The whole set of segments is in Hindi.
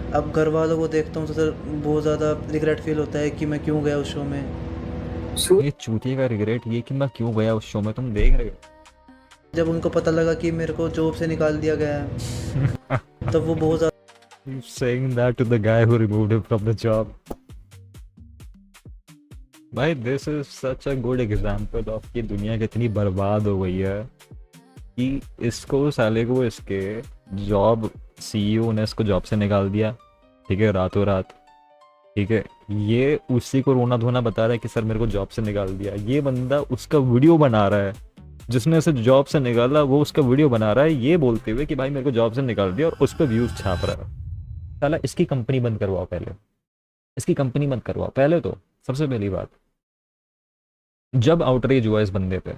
अब घर वालों को देखता हूँ तो सर बहुत ज़्यादा रिग्रेट फील होता है कि मैं क्यों गया उस शो में। ये चूतिए का रिग्रेट ये कि मैं क्यों गया उस शो में, तुम देख रहे जब उनको पता लगा कि मेरे को जॉब से निकाल दिया गया है, हो? तब वो बहुत ज़्यादा saying that to the guy who removed him from the job. भाई this is such a good example of कि दुनिया कितनी बर्बाद हो गई है कि इसको साले को इसके जॉब सीईओ ने इसको जॉब से निकाल दिया, ठीक है, रातों रात। ठीक है, ये उसी को रोना धोना बता रहा है कि सर मेरे को जॉब से निकाल दिया। ये बंदा उसका वीडियो बना रहा है, जिसने उसे जॉब से निकाला वो उसका वीडियो बना रहा है ये बोलते हुए कि भाई मेरे को जॉब से निकाल दिया, और उस पर व्यूज छाप रहा है। साला इसकी कंपनी बंद करवाओ पहले, इसकी कंपनी बंद करवाओ पहले तो। सबसे पहली बात, जब आउटरीच हुआ इस बंदे पे,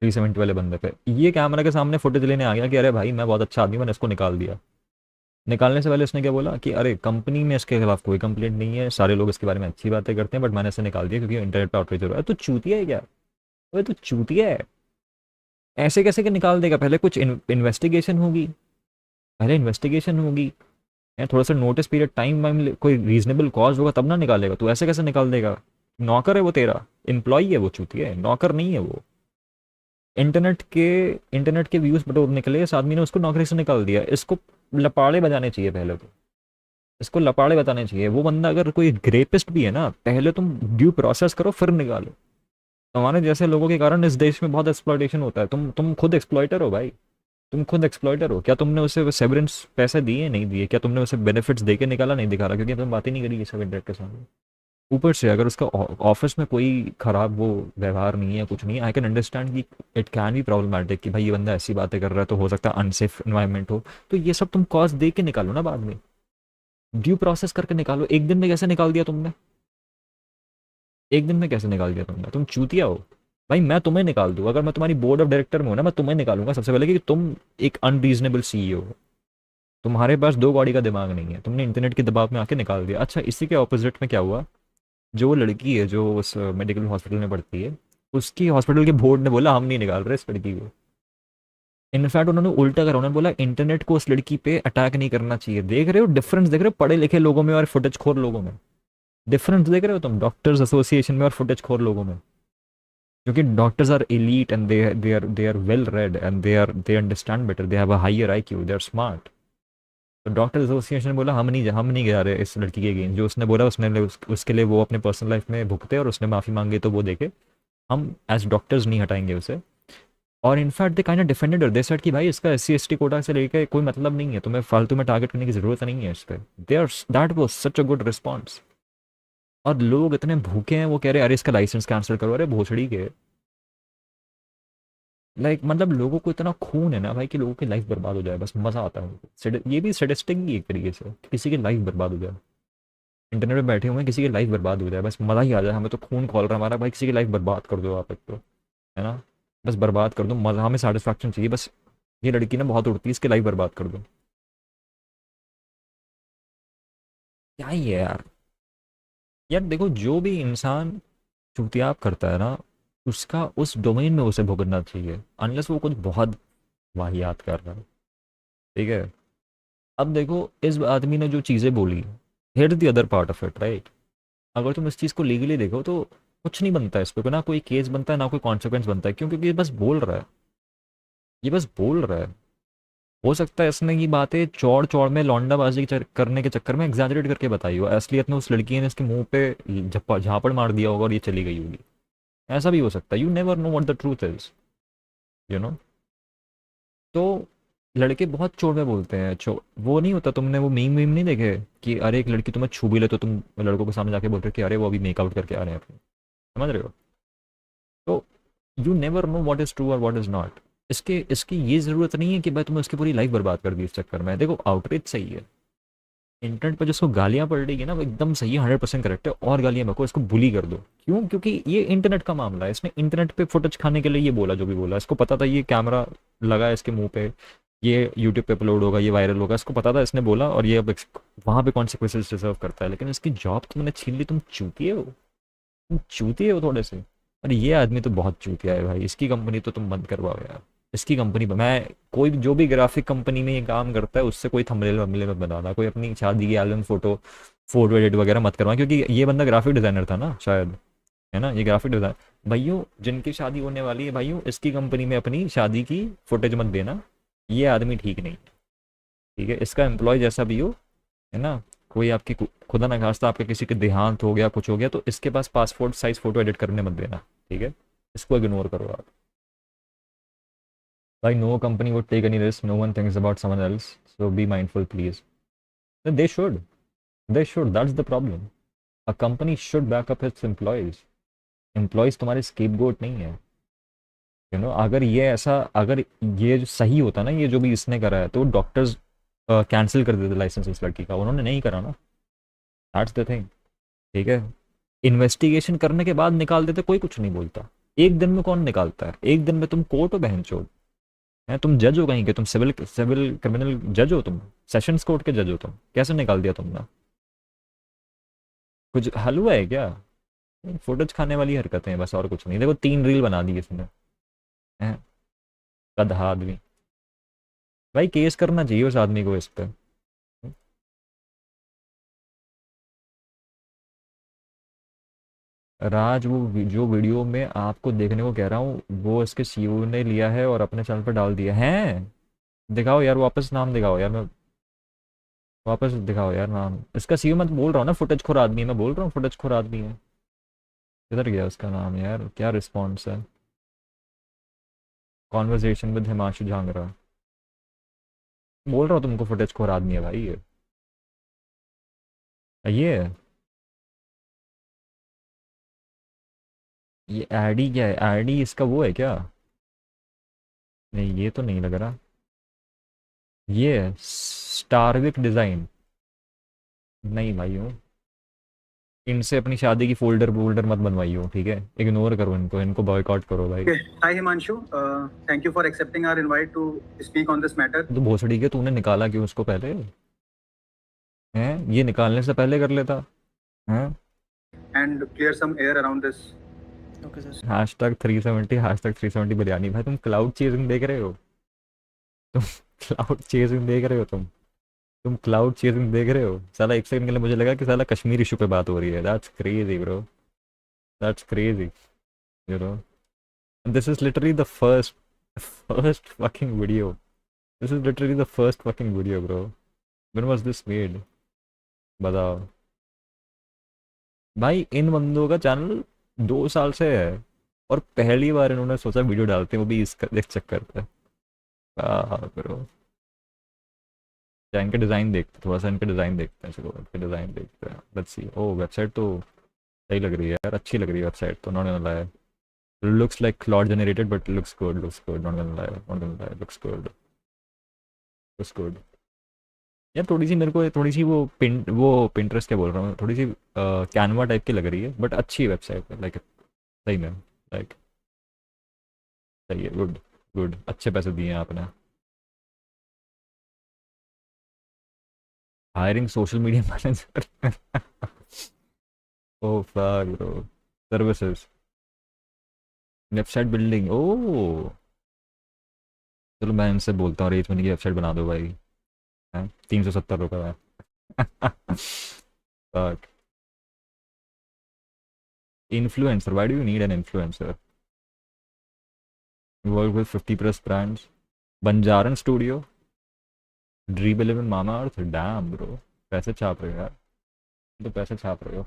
370 वाले बंदे पे, ये कैमरा के सामने फुटेज लेने आ गया कि अरे भाई मैं बहुत अच्छा आदमी, मैंने इसको निकाल दिया। निकालने से पहले इसने क्या बोला कि अरे कंपनी में इसके खिलाफ कोई कंप्लेंट नहीं है, सारे लोग इसके बारे में अच्छी बातें करते हैं, बट मैंने इसे निकाल दिया क्योंकि इंटरनेट पर आउटरीच हो रहा है। तो चूतिया है क्या? अरे तो चूतिया है। ऐसे कैसे के निकाल देगा? पहले कुछ इन्वेस्टिगेशन होगी, पहले इन्वेस्टिगेशन होगी, या थोड़ा सा नोटिस पीरियड टाइम वाइम, कोई रीजनेबल कॉज होगा तब ना निकालेगा। तो ऐसे कैसे निकाल देगा? नौकर है वो तेरा, एम्प्लॉई है वो, चूतिया है, नौकर नहीं है वो। इंटरनेट के व्यूज बटोरने के लिए इस आदमी ने उसको नौकरी से निकाल दिया। इसको लपाड़े बजाने चाहिए पहले तो, इसको लपाड़े बताने चाहिए। वो बंदा अगर कोई ग्रेपिस्ट भी है ना, पहले तुम ड्यू प्रोसेस करो फिर निकालो। तुम्हारे जैसे लोगों के कारण इस देश में बहुत एक्सप्लॉइटेशन होता है। तुम खुद एक्सप्लॉइटर हो भाई, तुम खुद एक्सप्लॉइटर हो। क्या तुमने उसे सेवरेंस पैसे दिए नहीं दिए? क्या तुमने उसे बेनिफिट्स दे के निकाला नहीं दिखा रहा? क्योंकि तुम बात ही नहीं करी ये सब इंटरनेट के सामने। ऊपर से अगर उसका ऑफिस में कोई खराब वो व्यवहार नहीं है, कुछ नहीं है, आई कैन अंडरस्टैंड कि इट कैन बी प्रॉब्लमैटिक कि भाई ये बंदा ऐसी बातें कर रहा है, तो हो सकता है अनसेफ इन्वायरमेंट हो। तो ये सब तुम कॉज दे के निकालो ना बाद में, ड्यू प्रोसेस करके निकालो। एक दिन में कैसे निकाल दिया तुमने? एक दिन में कैसे निकाल दिया तुमने? तुम चूतिया हो भाई। मैं तुम्हें निकाल दूँ, अगर मैं तुम्हारी बोर्ड ऑफ डायरेक्टर में हूँ ना, मैं तुम्हें निकालूंगा सबसे पहले, क्योंकि तुम एक अनरीजनेबल सीईओ हो। तुम्हारे पास दो कौड़ी का दिमाग नहीं है, तुमने इंटरनेट के दबाव में आके निकाल दिया। अच्छा, इसी के ऑपोजिट में क्या हुआ, जो वो लड़की है जो उस मेडिकल हॉस्पिटल में पढ़ती है, उसकी हॉस्पिटल के बोर्ड ने बोला हम नहीं निकाल रहे इस लड़की को। इनफैक्ट उन्होंने उल्टा करा, उन्होंने बोला इंटरनेट को उस लड़की पे अटैक नहीं करना चाहिए। देख रहे हो डिफरेंस? देख रहे हो पढ़े लिखे लोगों में और फुटेज खोर लोगों में? डिफरेंस देख रहे हो तुम डॉक्टर्स एसोसिएशन में और फुटेज खोर लोगों में? क्योंकि doctors are elite and they are well read and they understand better, they have a higher IQ, they are smart. तो डॉक्टर एसोसिएशन ने बोला हम नहीं जा रहे इस लड़की के अगेंस्ट। जो उसने बोला उसके लिए वो अपने पर्सनल लाइफ में भुगते, और उसने माफ़ी मांगी तो वो देखे, हम एज डॉक्टर्स नहीं हटाएंगे उसे। और in fact they kind of defended, they said कि भाई इसका SC ST कोटा से लेके कोई मतलब नहीं है, तुम्हें फालतू में टारगेट करने की जरूरत नहीं है इस पर। They are that was such a good response. और लोग इतने भूखे हैं, वो कह रहे हैं अरे इसका लाइसेंस कैंसिल करो। अरे भोसड़ी के, मतलब लोगों को इतना खून है ना भाई कि लोगों की लाइफ बर्बाद हो जाए, बस मजा आता है उनको। ये भी स्टेटिस्टिक ही एक तरीके से, किसी की लाइफ बर्बाद हो जाए। इंटरनेट पे बैठे हुए हैं, किसी की लाइफ बर्बाद हो जाए, बस मजा ही आ जाए। हमें तो खून खोल रहा है हमारा, भाई किसी की लाइफ बर्बाद कर दो आप एक तो, है ना? बस बर्बाद कर दो, मजा, हमें सेटिस्फैक्शन चाहिए बस। ये लड़की ना बहुत उड़ती है, इसकी लाइफ बर्बाद कर दो। क्या ही है यार। यार देखो, जो भी इंसान चुतियाप करता है ना, उसका उस डोमेन में उसे भुगतना चाहिए, अनलेस वो कुछ बहुत वाहियात कर रहा है। ठीक है, अब देखो इस आदमी ने जो चीज़ें बोली, hear the other part of it, right? अगर तुम इस चीज़ को लीगली देखो तो कुछ नहीं बनता इस पे, ना कोई केस बनता है ना कोई कॉन्सिक्वेंस बनता है। क्यों? क्योंकि ये बस बोल रहा है, ये बस बोल रहा है। हो सकता है इसने ये बातें चौड़ चौड़ में लौंडाबाजी करने के चक्कर में एग्जैजरेट करके बताई हो, असलियत में उस लड़की ने इसके मुंह पे झापड़ मार दिया होगा और ये चली गई होगी। ऐसा भी हो सकता है, you never know what the truth is, you know. तो लड़के बहुत चोट में बोलते हैं। वो नहीं होता, तुमने वो मीम मीम नहीं देखे कि अरे एक लड़की तुम्हें छू भी ले तो तुम लड़कों के सामने जाके बोल रहे हो कि अरे वो अभी मेकआउट करके आ रहे हैं अपने, समझ रहे हो? तो you never know what is true और व्हाट इज नॉट। इसके इसकी ये ज़रूरत नहीं है कि भाई तुमने उसकी पूरी लाइफ बर्बाद कर दी इस चक्कर में। देखो आउटरीच सही है, इंटरनेट पर जिसको गालियां पड़ रही है ना वो एकदम सही है, 100% करेक्ट है। और गालियां बको, इसको बुली कर दो। क्यों? क्योंकि ये इंटरनेट का मामला है, इसने इंटरनेट पे फुटेज खाने के लिए ये बोला जो भी बोला। इसको पता था ये कैमरा लगा है इसके मुंह पे, ये यूट्यूब पे अपलोड होगा, ये वायरल होगा, इसको पता था, इसने बोला, और ये अब वहां पे कॉन्सिक्वेंसेस डिजर्व करता है। लेकिन इसकी जॉब तुमने छीन ली, तुम चूतिए हो, तुम चूतिए हो थोड़े से। अरे ये आदमी तो बहुत चूतिया है भाई, इसकी कंपनी तो तुम बंद करवाओ यार। इसकी कंपनी पर मैं कोई भी जो भी ग्राफिक कंपनी में ये काम करता है उससे कोई थंबनेल वंबनेल मत बनाना, कोई अपनी शादी की एल्बम फोटो फोटो एडिट वगैरह मत करवाना, क्योंकि ये बंदा ग्राफिक डिज़ाइनर था ना शायद, है ना, ये ग्राफिक डिज़ाइन। भाइयों जिनकी शादी होने वाली है भाइयों, इसकी कंपनी में अपनी शादी की फुटेज मत देना, ये आदमी ठीक नहीं, ठीक है, इसका एम्प्लॉय जैसा भी हो, है ना, कोई आपकी खुदा ना खास्ता आपके किसी के देहांत हो गया कुछ हो गया तो इसके पास पासपोर्ट साइज फोटो एडिट करने मत देना, ठीक है, इसको इग्नोर करो आप। भाई no company would take any risk, no one thinks about someone else, so be mindful please. They should, they should, that's the problem. A company should back up its employees, employees तुम्हारे स्केपगोट नहीं है, यू नो। अगर ये ऐसा, अगर ये जो सही होता ना, ये जो भी इसने करा है, तो डॉक्टर्स कैंसिल कर देते लाइसेंस इस लड़की का, उन्होंने नहीं करा ना, दैट्स द थिंग, ठीक है। इन्वेस्टिगेशन करने के बाद निकाल देते, कोई कुछ नहीं बोलता। एक दिन में कौन निकालता है, एक दिन में तुम कोर्ट हो बहन चोद, है तुम जज हो कहीं के, तुम सिविल सिविल क्रिमिनल जज हो, तुम सेशंस कोर्ट के जज हो, तुम कैसे निकाल दिया तुमने, कुछ हलवा है क्या, फुटेज खाने वाली हरकतें हैं बस, और कुछ नहीं। देखो 3 रील बना दी इसने, हैं गधा आदमी। भाई केस करना चाहिए उस आदमी को इस पे। राज वो जो वीडियो में आपको देखने को कह रहा हूँ वो इसके सीईओ ने लिया है और अपने चैनल पर डाल दिया है। दिखाओ यार वापस नाम दिखाओ यार, मैं वापस दिखाओ यार नाम इसका। सीईओ मैं तो बोल रहा हूँ ना फुटेज खोर आदमी है, मैं बोल रहा हूँ फुटेज खोर आदमी है। किधर गया उसका नाम यार, क्या रिस्पॉन्स है। कॉन्वर्जेशन विद हिमांशु झांगरा, बोल रहा हूँ तुमको फुटेज खोर आदमी है भाई ये ये आईडी क्या है, आईडी इसका वो है क्या, नहीं ये तो नहीं लग रहा। ये स्टारविक डिज़ाइन, नहीं भाई हूँ, इनसे अपनी शादी की फोल्डर वोल्डर मत बनवाइयो, ठीक है, इग्नोर करो इनको, इनको बॉयकॉट करो भाई। Hi Himanshu, thank you for accepting our invite to speak on this matter. तो भोसड़ी के तूने निकाला क्यों उसको पहले, हैं ये निकालने से पहले कर लेता, हैं And clear some air around this. Okay sir. Hashtag 370 hashtag 370 biryani. भाई तुम क्लाउड चेजिंग देख रहे हो, तुम क्लाउड चेजिंग देख रहे हो, तुम क्लाउड चेजिंग देख रहे हो। साला एक सेकंड के लिए मुझे लगा कि साला कश्मीर इशू पे बात हो रही है। That's crazy bro, that's crazy, you know. This is literally the first fucking video, this is literally the first fucking video bro, when was this made, बताओ भाई। इन बंदों का चैनल 2 साल से है और पहली बार इन्होंने सोचा वीडियो डालते हैं, वो भी इस चक्कर पे। हाँ ब्रो, इनके डिज़ाइन देखते, थोड़ा सा इनके डिज़ाइन देखते हैं, चलो इनके डिज़ाइन देखते हैं, लेट्स सी। ओ वेबसाइट तो सही लग रही है यार, अच्छी लग रही है वेबसाइट तो, not gonna lie, looks like cloud generated but looks good, not gonna lie, looks good यार। थोड़ी सी मेरे को थोड़ी सी वो पिंटरेस्ट क्या बोल रहा हूँ, थोड़ी सी कैनवा टाइप की लग रही है, बट अच्छी वेबसाइट है, लाइक सही में, लाइक सही है, गुड गुड, अच्छे पैसे दिए हैं आपने। Hiring social media manager oh fuck bro, services, website building, oh चलो मैं इनसे बोलता हूँ रेट मनी की वेबसाइट बना दो भाई, हैं 370 रुपये है fuck. Influencer, why do you need an influencer, work with 50+ brands, Banjaran studio, dream 11 mama earth, damn bro, पैसे छाप रहे हो यार, तो पैसे छाप रहे हो।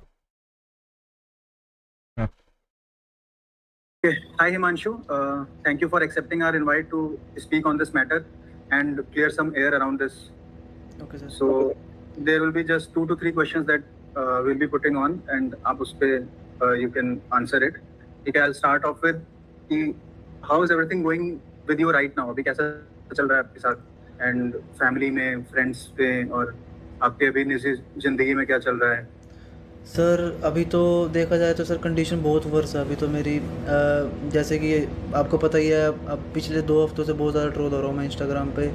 हाँ, Okay. Hi Himanshu, thank you for accepting our invite to speak on this matter and clear some air around this. Okay sir. So there will be just 2 to 3 questions that we'll be putting on and आप उस पे you can answer it. ठीक है, I'll start off with कि how is everything going with you right now? अभी कैसा चल रहा है आपके साथ, and family में, friends पे, और आपके अभी निजी जिंदगी में क्या चल रहा है? सर अभी तो देखा जाए तो सर कंडीशन बहुत वर्स है अभी तो मेरी। जैसे कि आपको पता ही है, अब पिछले 2 हफ्तों से बहुत ज़्यादा ट्रोल हो रहा हूँ मैं इंस्टाग्राम पे।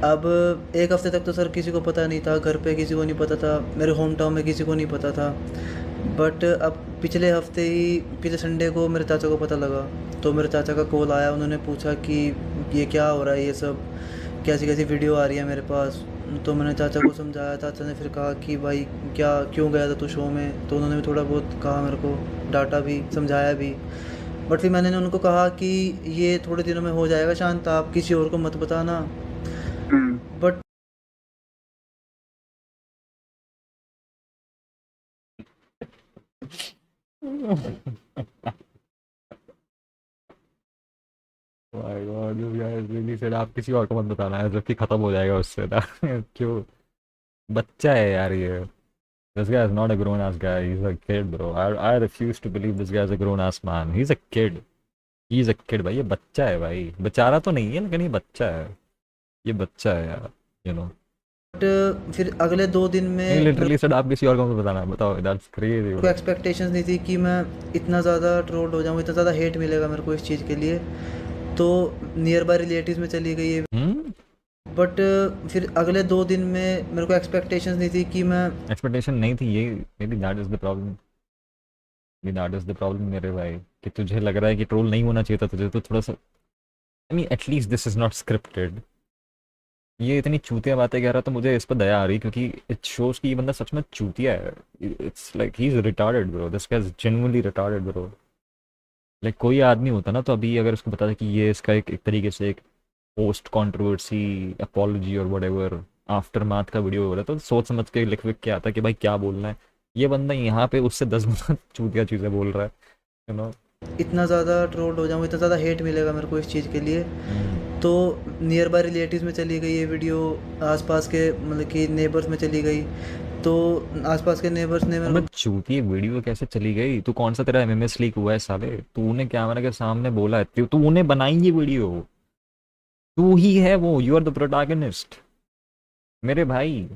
अब 1 हफ्ते तक तो सर किसी को पता नहीं था, घर पे किसी को नहीं पता था, मेरे होम टाउन में किसी को नहीं पता था। बट अब पिछले हफ्ते ही, पिछले संडे को मेरे चाचा को पता लगा, तो मेरे चाचा का कॉल आया, उन्होंने पूछा कि ये क्या हो रहा है, ये सब कैसी कैसी वीडियो आ रही है मेरे पास। तो मैंने चाचा को समझाया, चाचा ने फिर कहा कि भाई क्या क्यों गया था तू शो में, तो उन्होंने भी थोड़ा बहुत कहा मेरे को, डांटा भी समझाया भी। बट फिर मैंने उनको कहा कि ये थोड़े दिनों में हो जाएगा शांत, आप किसी और को मत बताना। Hmm. But my God, you guys really said आप किसी और को मत बताना है, जबकि खत्म हो जाएगा उससे ना। क्यों? बच्चा है यार ये। This guy is not a grown ass guy. He's a kid, bro. I refuse to believe this guy is a grown ass man. He's a kid. He's a kid भाई, ये बच्चा है भाई। बेचारा तो नहीं है लेकिन ये बच्चा है। ये बच्चा है यार, you know. फिर अगले 2 दिन में नहीं, मेरे लिटरली सर आप किसी और को मत बताना। बताओ, दैट्स क्रेजी को ब्रो। एक्सपेक्टेशंस नहीं थी कि मैं इतना ज़्यादा ट्रोल्ड हो जाऊँ, इतना ज़्यादा हेट मिलेगा मेरे को इस चीज़ के लिए। तो नियर बाय रिलेटिव्स में चली गई ये। बट फिर अगले 2 दिन में मेरे को एक्सपेक्टेशंस नहीं थी कि मैं एक्सपेक्टेशन नहीं थी ये, may be that is the problem. May that is the problem मेरे भाई, कि तुझे लग रहा है कि ट्रोल नहीं होना चाहिए था तुझे, तो थोड़ा सा I mean at least this is not scripted. ये इतनी चूतिया बातें कह रहा तो मुझे इस पर दया आ रही, क्योंकि इट शोज कि ये बंदा सच में चूतिया है। It's like he is retarded bro, this guy is genuinely retarded bro. Like कोई आदमी होता ना, तो अभी अगर उसको बता दे कि ये इसका एक तरीके से एक पोस्ट कंट्रोवर्सी अपोलॉजी और व्हाटएवर आफ्टर माथ का वीडियो हो रहा है, तो सोच समझ के लिख विख के आता है कि भाई क्या बोलना है। ये बंदा यहाँ पे उससे 10 गुना चूतिया चीज़ें बोल रहा है, यू नो। इतना ज़्यादा ट्रोल्ड हो जाऊँ, इतना ज़्यादा हेट मिलेगा मेरे को इस चीज़ के लिए। तो नियर बाय रिलेटिव्स में चली गई ये वीडियो, आसपास के मतलब कि नेबर्स में चली गई। तो आसपास के नेबर्स ने मेरे अबे को चूती वीडियो कैसे चली गई? तू कौन सा तेरा एमएमएस लीक हुआ है साले? तूने कैमरा के सामने बोला है, तूने बनाई ये वीडियो, तू ही है वो, यू आर द प्रोटैगनिस्ट मेरे भाई।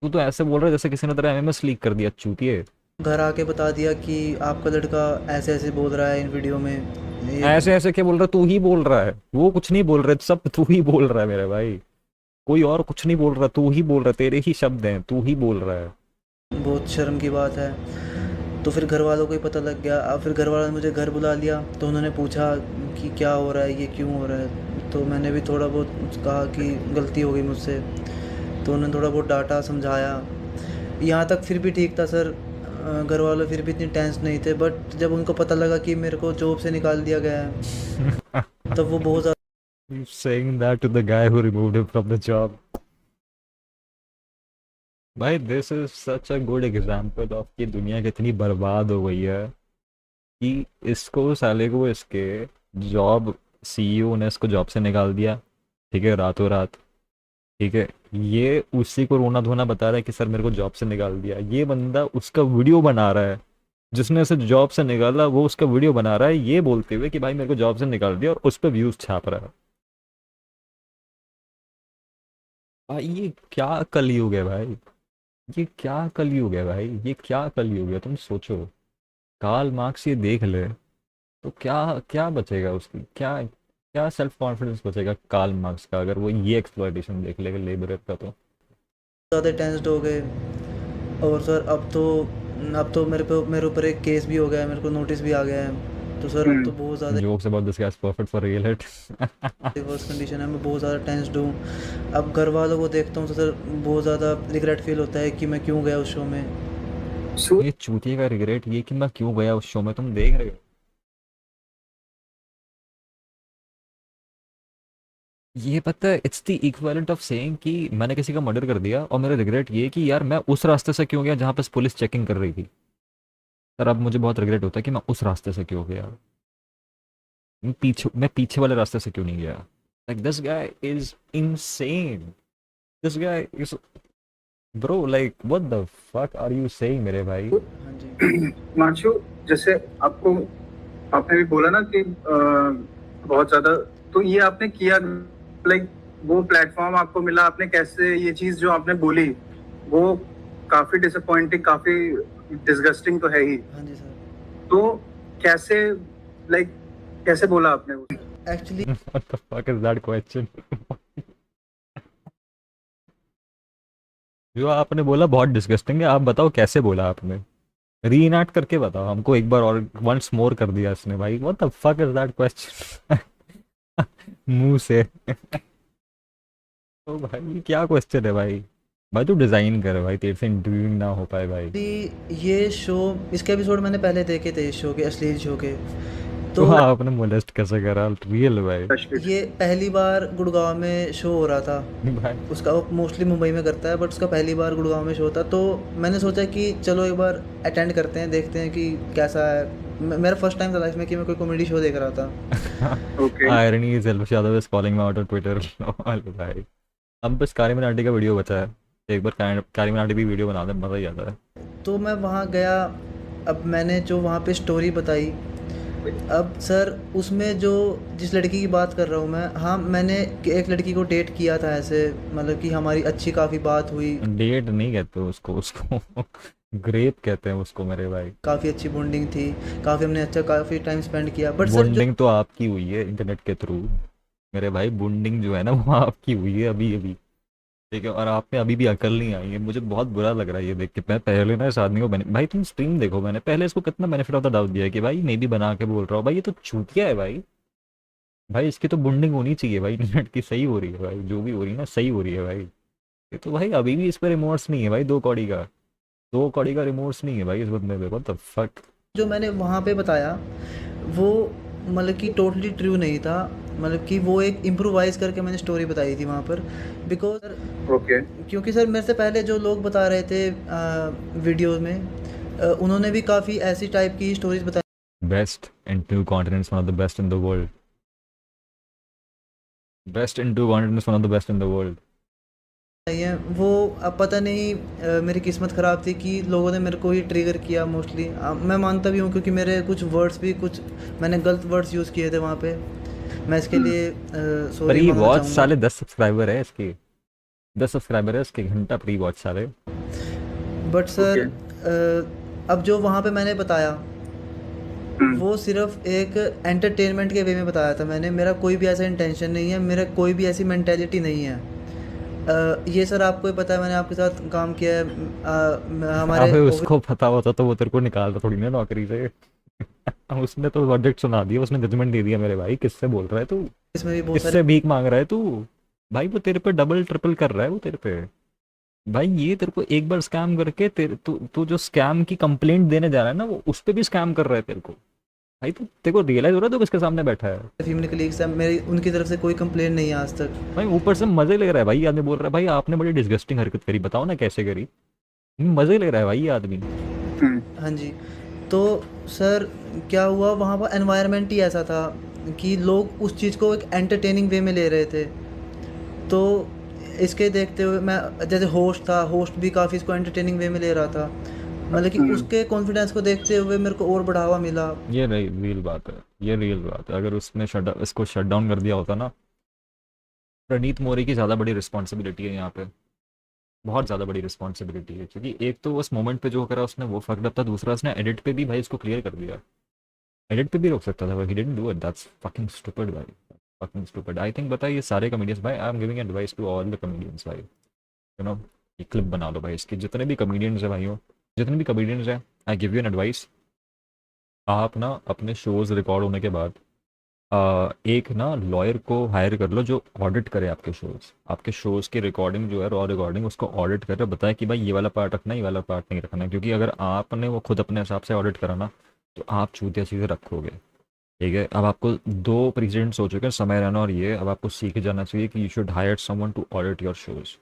तू तो ऐसे बोल रहा है जैसे किसी ने तेरा एमएमएस लीक कर दिया, चूतिए। घर आके बता दिया कि आपका लड़का ऐसे ऐसे बोल रहा है इन वीडियो में। ये ऐसे ऐसे क्या बोल रहा है? तू ही बोल रहा है, वो कुछ नहीं बोल रहे, सब तू ही बोल रहा है मेरे भाई। कोई और कुछ नहीं बोल रहा, तू ही बोल रहा है, तेरे ही शब्द हैं, तू ही बोल रहा है। बहुत शर्म की बात है। तो फिर घर वालों को ही पता लग गया। अब फिर घर वालों ने मुझे घर बुला लिया, तो उन्होंने पूछा कि क्या हो रहा है, ये क्यों हो रहा है। तो मैंने भी थोड़ा बहुत कहा कि गलती हो गई मुझसे। तो उन्होंने थोड़ा बहुत डांटा, समझाया। यहाँ तक फिर भी ठीक था सर, घर वाले फिर भी इतनी टेंस नहीं थे। बट जब उनको पता लगा कि मेरे को जॉब से निकाल दिया गया है, तब वो बहुत ज़्यादा He's saying that to the guy who removed him from the job. भाई this is such a good example of कि दुनिया कितनी बर्बाद हो गई है, कि इसको साले को इसके जॉब सीईओ ने इसको जॉब से निकाल दिया, ठीक है, रातों रात। ठीक है, ये उसी को रोना धोना बता रहा है कि सर मेरे को जॉब से निकाल दिया। ये बंदा उसका वीडियो बना रहा है, जिसने उसे जॉब से निकाला वो उसका वीडियो बना रहा है, ये बोलते हुए कि भाई मेरे को जॉब से निकाल दिया, और उस पर व्यूज छाप रहा है। भाई ये क्या कलयुग है भाई, ये क्या कलयुग है भाई, ये क्या कलयुग है? तुम सोचो, कार्ल मार्क्स ये देख ले तो क्या क्या बचेगा उसकी, क्या क्या सेल्फ कॉन्फिडेंस बचेगा कार्ल मार्क्स का, अगर वो ये एक्सप्लॉइटेशन देख लेगा लेबर का तो। ज़्यादा टेंस्ड हो गए। और सर अब तो मेरे ऊपर एक केस भी हो गया है, मेरे को नोटिस भी आ गया है। तो सर अब तो बहुत ज़्यादा jokes about this guy is perfect for real hit. Worse condition है, मैं बहुत ज़्यादा टेंस्ड हूँ। अब घर वालों को देखता हूँ तो सर बहुत ज़्यादा रिग्रेट फील होता है कि मैं क्यों गया उस शो में। ये चूतिए का रिग्रेट, ये कि मैं क्यों गया उस शो में, तुम देख रहे हो? ये पता है, it's the equivalent of saying कि मैंने किसी का मर्डर कर दिया और मेरा रिग्रेट ये कि यार मैं उस रास्ते से क्यों गया जहाँ पे पुलिस चेकिंग कर रही थी। सर अब मुझे बहुत रिग्रेट होता है कि मैं उस रास्ते से क्यों गया, मैं पीछे वाले रास्ते से क्यों नहीं गया। Like this guy is insane, this guy is bro, like what the fuck are you saying मेरे भाई? हाँ जी। मार्शो, जैसे आपने भी बोला ना कि बहुत ज्यादा, तो ये आपने किया, लाइक वो प्लेटफॉर्म आपको मिला, आपने कैसे ये चीज जो आपने बोली वो काफी डिसअपॉइंटिंग, काफी डिसगस्टिंग तो है ही। हाँ जी सर। तो कैसे, लाइक कैसे बोला आपने वो? Actually What the fuck is that question? जो आपने बोला बहुत डिस्गस्टिंग है, आप बताओ कैसे बोला आपने, रीइनैक्ट करके बताओ हमको एक बार और, वंस मोर कर दिया इसने भाई। What the fuck is that question? मुंह से। तो भाई क्या क्वेश्चन है भाई? भाई तू डिजाइन कर भाई, तेरे से इंटरव्यूइंग ना हो पाए भाई। ये शो, इसके एपिसोड मैंने पहले देखे थे, इस शो के, अश्लील शो के। तो तो हाँ, आपने मोलेस्ट कैसे करा रियल भाई? Rashid. ये पहली बार गुड़गांव में शो हो रहा था भाई उसका। वो मोस्टली मुंबई में करता है, बट उसका पहली बार गुड़गांव में शो था। तो मैंने सोचा कि चलो एक बार अटेंड करते हैं, देखते हैं कि कैसा है। मेरा फर्स्ट टाइम था लाइफ में कि मैं कोई कॉमेडी शो देख रहा था। Okay. Irony is Elvish Yadav is calling me out on Twitter. भाई अब बस कारी मनाटी का वीडियो बचा है, एक बार कारी मनाटी भी वीडियो बना दे, मज़ा ही आता है। तो मैं वहाँ गया। अब मैंने जो वहाँ पे स्टोरी बताई, अब सर उसमें जो जिस लड़की की बात कर रहा हूँ मैं, हाँ मैंने एक लड़की को डेट किया था ऐसे, मतलब कि हमारी अच्छी काफ़ी बात हुई, डेट नहीं कहते उसको, उसको ग्रेप कहते हैं उसको मेरे भाई। काफ़ी अच्छी बॉन्डिंग थी, काफ़ी हमने अच्छा काफ़ी टाइम स्पेंड किया। बट सर जो बॉन्डिंग तो आपकी हुई है इंटरनेट के थ्रू मेरे भाई, बॉन्डिंग जो है ना वो आपकी हुई है अभी अभी, ठीक है? और आप में अभी भी अकल नहीं आई है। मुझे बहुत बुरा लग रहा है ये देख के। मैं पहले ना इस आदमी को भाई तुम स्ट्रीम देखो, मैंने पहले इसको कितना बेनिफिट ऑफ द डाउट दिया है कि भाई मैं भी बना के बोल रहा हूँ भाई, ये तो चूतिया है भाई। भाई इसकी तो बॉन्डिंग होनी चाहिए भाई, इंटरनेट की सही हो रही है भाई, जो भी हो रही है ना सही हो रही है भाई। ये तो भाई अभी भी इस पर रिमोर्स नहीं है भाई, 2 कौड़ी का, 2 कौड़ी का रिमोर्स नहीं है भाई इस बंदे पे। What the fuck? जो मैंने वहाँ पे बताया वो मतलब कि टोटली ट्रू नहीं था। मतलब कि वो एक इम्प्रोवाइज़ करके मैंने स्टोरी बताई थी वहाँ पर, बिकॉज Okay. क्योंकि सर मेरे से पहले जो लोग बता रहे थे वीडियोस में, उन्होंने भी काफ़ी ऐसी टाइप की स्टोरीज बताई best in 2 continents, one of the best in the world. Best in 2 continents, one of the best in the world. हैं। वो अब पता नहीं मेरी किस्मत ख़राब थी कि लोगों ने मेरे को ही ट्रिगर किया मोस्टली। मैं मानता भी हूँ क्योंकि मेरे कुछ वर्ड्स भी, कुछ मैंने गलत वर्ड्स यूज़ किए थे वहाँ पे। मैं इसके लिए सॉरी प्री मांगना वॉच चाहूँगा। साले 10 सब्सक्राइबर है इसके, 10 सब्सक्राइबर है इसके, घंटा प्री वॉच साले। But sir Okay. अब जो वहाँ पे मैंने बताया Hmm. वो सिर्फ एक एंटरटेनमेंट के वे में बताया था मैंने। मेरा कोई भी ऐसा इंटेंशन नहीं है, मेरा कोई भी ऐसी मेंटेलिटी नहीं है। ये सर आपको ही पता है, मैंने आपके साथ काम किया है। हमारे अबे ऑफिस उसको पता होता तो वो तेरे को निकालता थोड़ी ना नौकरी से। उसने तो वर्डिक्ट सुना दिया, उसने जजमेंट दे दिया मेरे भाई। किससे बोल रहा है तू? में भी बहुत सारे किससे भीख मांग रहा है तू? भाई वो तेरे पे डबल ट्रिपल कर रहा है वो तेरे पे। भाई ये तेरे को एक बार स्कैम करके तेरे तू तू जो स्कैम की कंप्लेंट देने जा रहा है ना, वो उस पे भी स्कैम कर रहा है तेरे को। भाई तू, तेरे को रियलाइज हो रहा है तू किसके सामने बैठा है? फीमेल कलीग्स हैं मेरी, उनकी तरफ से कोई कंप्लेंट नहीं है आज तक। भाई ऊपर से मजे ले रहा है भाई ये आदमी, बोल रहा है भाई आपने बड़ी डिस्गस्टिंग हरकत करी, बताओ ना कैसे करी। मजे ले रहा है भाई ये आदमी। Hmm. हाँ जी। तो सर क्या हुआ, वहाँ पर एनवायरनमेंट ही ऐसा था कि लोग उस चीज़ को एक एंटरटेनिंग वे में ले रहे थे। तो इसके देखते हुए मैं जैसे होस्ट था, होस्ट भी काफ़ी इसको एंटरटेनिंग वे में ले रहा था। मतलब कि उसके कॉन्फिडेंस को देखते हुए मेरे को और बढ़ावा मिला। ये रियल बात है, ये रियल बात है। अगर उसने इसको शट डाउन कर दिया होता ना, प्रणीत मोरे की ज़्यादा बड़ी रिस्पॉन्सिबिलिटी है यहाँ पे, बहुत ज़्यादा बड़ी रिस्पॉन्सिबिलिटी है। क्योंकि एक तो उस मोमेंट पे जो करा उसने वो फक्ड अप था, दूसरा उसने एडिट पे भी भाई इसको क्लियर कर दिया। एडिट पे भी रोक सकता था, he didn't do it. That's fucking stupid भाई, फकिंग स्टूपिड। आई थिंक बताइए सारे कॉमेडियंस भाई, I am giving advice to all the comedians भाई, यू नो, ये क्लिप बना लो भाई इसकी। जितने भी कॉमेडियंस हैं भाइयों, जितने भी कॉमेडियंस हैं, I give you an advice. आप ना अपने शोज़ रिकॉर्ड होने के बाद एक ना लॉयर को हायर कर लो जो ऑडिट करे आपके शोज़ की रिकॉर्डिंग जो है, रॉ रिकॉर्डिंग, उसको ऑडिट करे, बताए कि भाई ये वाला पार्ट रखना है, ये वाला पार्ट नहीं रखना है। क्योंकि अगर आपने वो खुद अपने हिसाब से ऑडिट करा ना, तो आप चूतिया चीज़ें रखोगे, ठीक है? अब आपको 2 प्रेसिडेंट्स हो चुके हैं, समय रैना और ये। अब आपको सीख जाना चाहिए कि you should hire someone to audit your shows,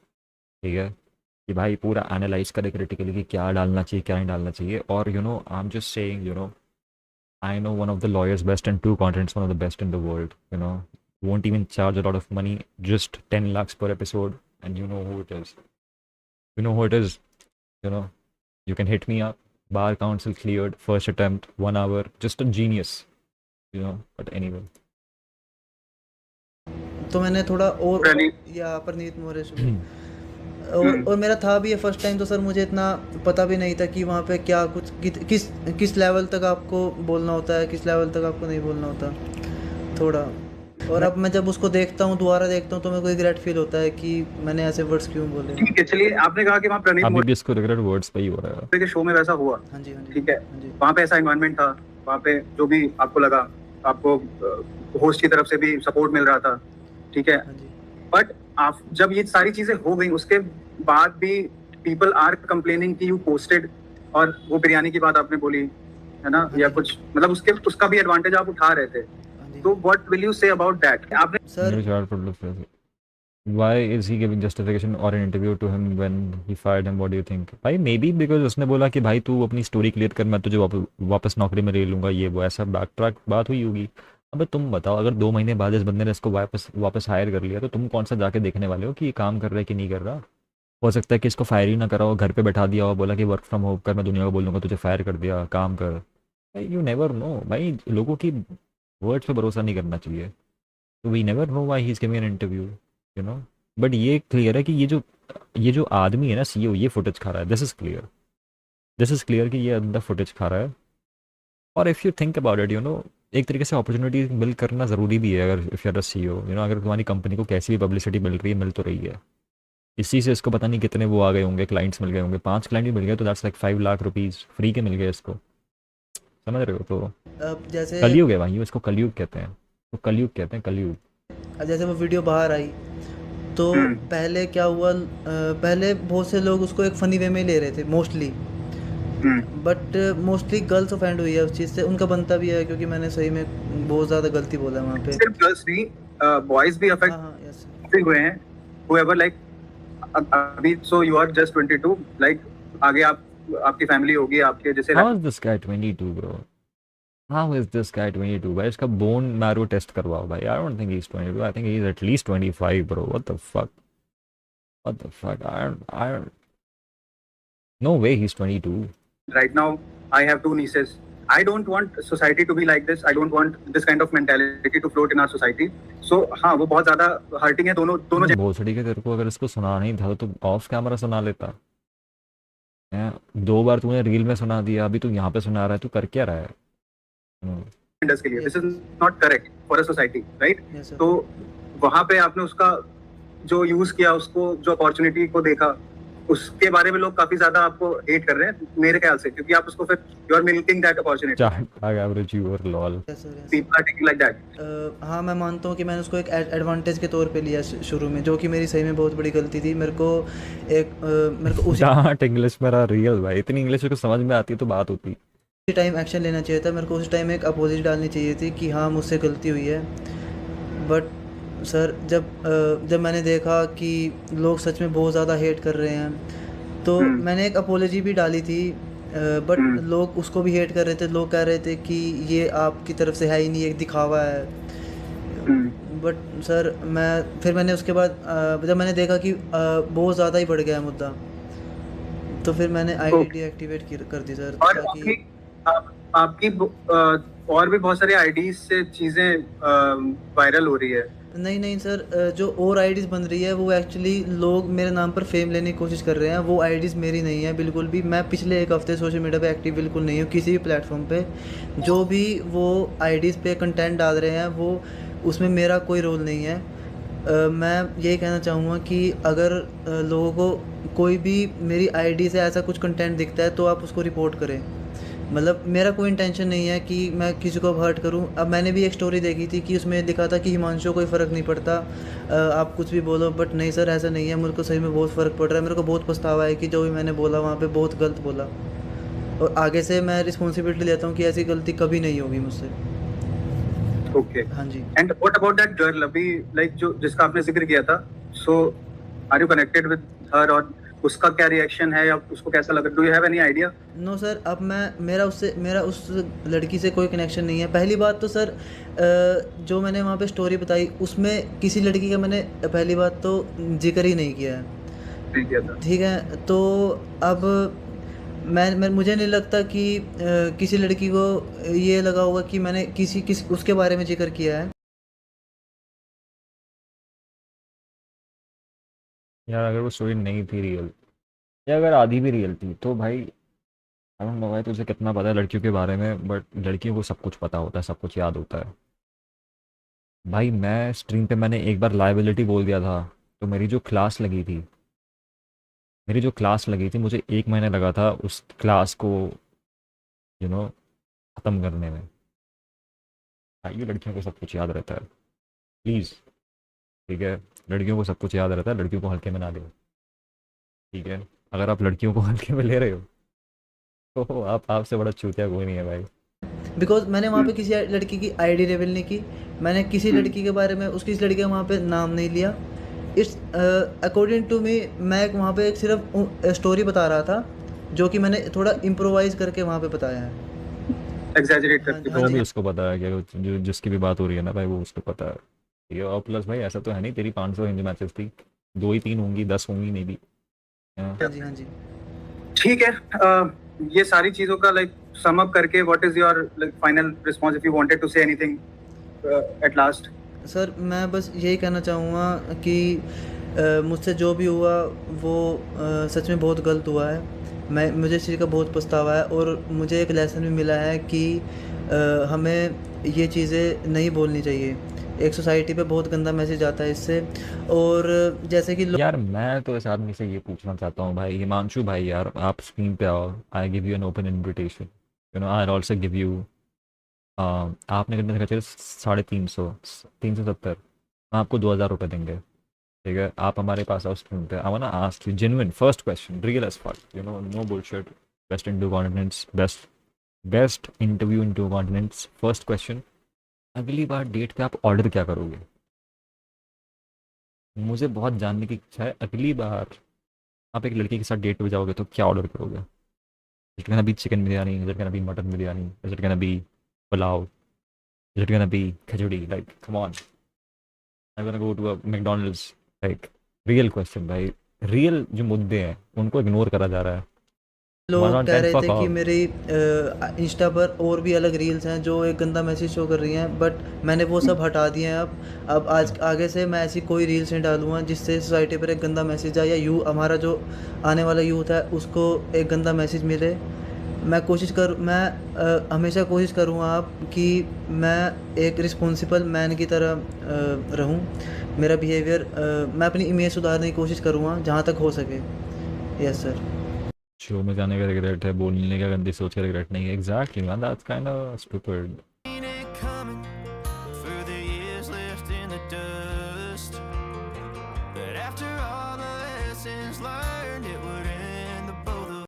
ठीक है? कि भाई पूरा एनालाइज करे क्रिटिकली कि क्या डालना चाहिए क्या नहीं डालना चाहिए। और you know I am just saying, you know, I know one of the lawyers best and 2 continents, one of the best in the world, you know, won't even charge a lot of money, just 10 lakhs per episode. And you know who it is. You know who it is. You know, you can hit me up. Bar council cleared, first attempt, 1 hour, just a genius, you know, but anyway. तो मैंने थोड़ा और Pranit. या परनीत मोरे से और मेरा था भी ये फर्स्ट टाइम, तो सर मुझे इतना पता भी नहीं था कि वहाँ पे क्या कुछ किस लेवल तक आपको बोलना होता है, किस लेवल तक आपको नहीं बोलना होता थोड़ा। और अब मैं जब उसको देखता हूँ, दोबारा देखता हूँ, तो मेरे को रिग्रेट फील होता है कि मैंने ऐसे वर्ड्स क्यों बोले। ठीक है, चलिए आपने कहा कि वहाँ प्रणीत अभी मोरे भी इसको रिग्रेट वर्ड्स पे ही हो रहा है। के शो में वैसा हुआ, हाँ जी, हाँ जी, ठीक है, हाँ जी। वहाँ पे ऐसा एनवायरनमेंट था, वहाँ पे जो भी आपको लगा आपको होस्ट की तरफ से भी सपोर्ट मिल रहा था, ठीक है। हाँ जी। बट आप जब ये सारी चीजें हो गई उसके बाद भी पीपल आर कंप्लेनिंग कि यू पोस्टेड, और वो बिरयानी की बात आपने बोली है ना, हाँ या जी। कुछ मतलब उसका भी एडवांटेज आप उठा रहे थे, हाँ जी। तो what will you say about that? आपने sir Why is he giving justification or an interview to him when he fired him? What do you think? भाई मे बी बिकॉज उसने बोला कि भाई तू अपनी स्टोरी क्लियर कर, मैं तुझे वापस नौकरी में ले लूंगा, ये वो ऐसा बैक ट्रैक बात हुई होगी। अबे तुम बताओ, अगर 2 महीने बाद इस बंदे ने इसको वापस वापस हायर कर लिया तो तुम कौन सा जाके देखने वाले हो कि ये काम कर रहा है कि नहीं कर रहा। हो सकता है कि इसको फायर ही ना करा हो, घर पे बैठा दिया हो, बोला कि वर्क फ्रॉम होम कर, मैं दुनिया को बोल दूंगा तुझे फायर कर दिया, काम कर। यू नेवर नो भाई, लोगों की वर्ड्स पे भरोसा नहीं करना चाहिए। तो we never know why he is giving an interview, you know. But ये क्लियर है कि ये जो आदमी है ना सीईओ, ये फुटेज खा रहा है। दिस इज क्लियर कि ये अंदर फुटेज खा रहा है। और if you think about it, एक तरीके से अपॉर्चुनिटी बिल्ड करना ज़रूरी भी है। अगर इफ़ यूर अ सीईओ, अगर तुम्हारी कंपनी को कैसी भी पब्लिसिटी मिल रही है, मिल तो रही है, इसी से इसको पता नहीं कितने वो आ गए होंगे, क्लाइंट्स मिल गए होंगे, 5 क्लाइंट भी मिल गए तो that's like 5 lakh rupees free के मिल गए इसको। समझ रहे हो? तो अब जैसे कलयुग है भाई, इसको कलयुग कहते हैं। तो कलयुग कहते हैं, कलयुग। जैसे वो वीडियो बाहर आई तो पहले क्या हुआ, पहले बहुत से लोग उसको एक फ़नी वे में ले रहे थे mostly, but mostly girls offend हुई है उस चीज़ से। उनका बनता भी है क्योंकि मैंने सही में बहुत ज़्यादा गलती बोला है वहाँ पे। सिर्फ गर्ल्स नहीं, बॉयज भी हाँ अफेक्ट हाँ यस। हुए हैं, whoever like अभी so you are just 22, like आगे आपकी फैमिली होगी, आपके जैसे How is this guy 22 bro? How is this guy 22 भाई? इसका बोन मैरो टेस्ट करवाओ भाई। I don't think he's 22. I think he's at least 25 bro. What the fuck? What the fuck? I don't. No way he's 22. right now I have 2 nieces. I don't want society to be like this. I don't want this kind of mentality to float in our society. So हाँ, वो बहुत ज्यादा हर्टिंग है दोनों भोसड़ी के तेरे को अगर इसको सुना नहीं था तो ऑफ कैमरा सुना लेता है। 2 बार तूने रील में सुना दिया, अभी तू यहाँ पे सुना रहा है, तू कर क्या रहा है? जेंडर्स के लिए this is not correct for a society, right? Yes sir. तो वहां पे आपने उसका जो यूज किया, उसको जो अपॉर्चुनिटी को देखा, उसके बारे में लोग काफी ज्यादा आपको हेट कर रहे हैं मेरे ख्याल से, क्योंकि आप उसको फिर you are milking that opportunity. Average you और lol. Yes sir yes. People are taking like that. हाँ मैं मानता हूँ कि मैंने उसको एक एडवांटेज के तौर पे लिया शुरू में, जो कि मेरी सही में बहुत बड़ी गलती थी। मेरे को उसी डांट इंग्लिश मेरा रियल भाई, इतनी इंग्लिश को समझ में आती तो बात होती। टाइम एक्शन लेना चाहिए था। मेरे को उस टाइम एक अपोजिट डालनी चाहिए थी कि हाँ मुझसे गलती हुई है। बट सर जब मैंने देखा कि लोग सच में बहुत ज़्यादा हेट कर रहे हैं तो मैंने एक अपोलॉजी भी डाली थी, बट लोग उसको भी हेट कर रहे थे। लोग कह रहे थे कि ये आपकी तरफ से है ही नहीं, एक दिखावा है। बट सर फिर मैंने उसके बाद जब मैंने देखा कि बहुत ज़्यादा ही बढ़ गया है मुद्दा, तो फिर मैंने आईडी डीएक्टिवेट कर दी सर, और ताकि आपकी और भी बहुत सारे आईडीज से चीजें वायरल हो रही है। नहीं सर, जो और आईडीज़ बन रही है वो एक्चुअली लोग मेरे नाम पर फेम लेने की कोशिश कर रहे हैं। वो आईडीज़ मेरी नहीं है बिल्कुल भी। मैं पिछले 1 हफ्ते सोशल मीडिया पे एक्टिव बिल्कुल नहीं हूँ किसी भी प्लेटफॉर्म पे। जो भी वो आईडीज़ पे कंटेंट डाल रहे हैं वो उसमें मेरा कोई रोल नहीं है। मैं यही कहना चाहूँगा कि अगर लोगों को कोई भी मेरी आईडी से ऐसा कुछ कंटेंट दिखता है तो आप उसको रिपोर्ट करें। मतलब मेरा कोई इंटेंशन नहीं है कि मैं किसी को हर्ट करूं। अब मैंने भी एक स्टोरी देखी थी कि उसमें लिखा था कि हिमांशु कोई फ़र्क नहीं पड़ता, आप कुछ भी बोलो। बट नहीं सर, ऐसा नहीं है। मेरे को सही में बहुत फ़र्क पड़ रहा है। मेरे को बहुत पछतावा है कि जो भी मैंने बोला वहाँ पे बहुत गलत बोला, और आगे से मैं रिस्पॉन्सिबिलिटी लेता हूँ कि ऐसी गलती कभी नहीं होगी मुझसे। ओके, हाँ जी। And what about that girl अभी, लाइक जो जिसका आपने जिक्र किया था, so are you connected with her, और उसका क्या रिएक्शन है या उसको कैसा लगा? Do you have any idea? No sir, अब मेरा उस लड़की से कोई कनेक्शन नहीं है। पहली बात तो सर, जो मैंने वहाँ पे स्टोरी बताई उसमें किसी लड़की का मैंने पहली बात तो जिक्र ही नहीं किया है। ठीक है, तो अब मुझे नहीं लगता कि किसी लड़की को ये लगा होगा कि मैंने किसी उसके बारे में जिक्र किया है। यार अगर वो स्टोरी नहीं थी रियल, या अगर आधी भी रियल थी तो भाई आई डोंट नो भाई तुझे कितना पता है लड़कियों के बारे में, बट लड़कियों को सब कुछ पता होता है, सब कुछ याद होता है भाई। मैं स्ट्रीम पे मैंने एक बार लाइबिलिटी बोल दिया था, तो मेरी जो क्लास लगी थी मुझे 1 महीना लगा था उस क्लास को ख़त्म करने में। भाई लड़कियों को सब कुछ याद रहता है, प्लीज़, ठीक है। लड़कियों को सब कुछ याद रहता है, लड़कियों को हल्के में ना लो, ठीक है। अगर आप लड़कियों को हल्के में ले रहे हो तो आप आपसे बड़ा चूतिया कोई नहीं है भाई। बिकॉज मैंने वहाँ पे किसी लड़की की आईडी रिवील नहीं की, मैंने किसी लड़की के बारे में उसकी इस लड़की का वहाँ पे नाम नहीं लिया। इट्स अकॉर्डिंग टू मी, मैं वहाँ पे एक सिर्फ स्टोरी बता रहा था जो कि मैंने थोड़ा इम्प्रोवाइज करके वहाँ पे बताया है। Exaggerate हाँ करके हाँ वो जी भी उसको पता है कि जो जिसकी भी बात हो रही है ना भाई, वो उसको पता है, ठीक है। और प्लस भाई ऐसा तो है नहीं तेरी 500 हिंदी मैचेस थी, 2 ही 3 होंगी, 10 होंगी मे बी। हाँ जी हाँ जी। ठीक है। ये सारी चीजों का लाइक सम अप करके what is your like final response if you wanted to say anything at last? Sir मैं बस यही कहना चाहूँगा कि मुझसे जो भी हुआ वो सच में बहुत गलत हुआ है। मुझे इस चीज़ का बहुत पछतावा है और मुझे एक लेसन भी मिला है कि हमें ये चीज़ें नहीं बोलनी चाहिए। एक सोसाइटी पे बहुत गंदा मैसेज आता है इससे। और जैसे कि यार मैं तो इस आदमी से ये पूछना चाहता हूँ भाई, हिमांशु भाई, यार आप स्क्रीन पे आओ, I give you an open invitation, you know, I also give you, आपने कितने खर्चे? 350, 370, हम आपको 2000 रुपये देंगे, ठीक है। आप हमारे पास आओ स्क्रीन पे, I want to ask you genuine first question, real as fuck, you know, no bullshit, best in two continents, best interview in two continents. First question, अगली बार डेट पे आप ऑर्डर क्या करोगे? मुझे बहुत जानने की इच्छा है, अगली बार आप एक लड़की के साथ डेट पे जाओगे तो क्या ऑर्डर करोगे? Is it gonna be chicken biryani, is it gonna be mutton biryani, is it gonna be pulao, is it gonna be khichdi? Like come on, I gonna go to a McDonald's? Like real question भाई, रियल जो मुद्दे हैं उनको इग्नोर करा जा रहा है। लोग 1 on कह 10 रहे fuck थे कि off। मेरी इंस्टा पर और भी अलग रील्स हैं जो एक गंदा मैसेज शो कर रही हैं, बट मैंने वो सब हटा दिए हैं। अब आज आगे से मैं ऐसी कोई रील्स नहीं डालूंगा जिससे सोसाइटी पर एक गंदा मैसेज आए या हमारा जो आने वाला यूथ है उसको एक गंदा मैसेज मिले। मैं हमेशा कोशिश करूँगा आप कि मैं एक रिस्पॉन्सिबल मैन की तरह रहूँ। मेरा बिहेवियर, मैं अपनी इमेज सुधारने की कोशिश करूँगा जहाँ तक हो सके। Yes sir. शो में जाने का रिग्रेट है, बोलने का गंदी सोच का रिग्रेट नहीं है। Exactly man, that's kind of stupid.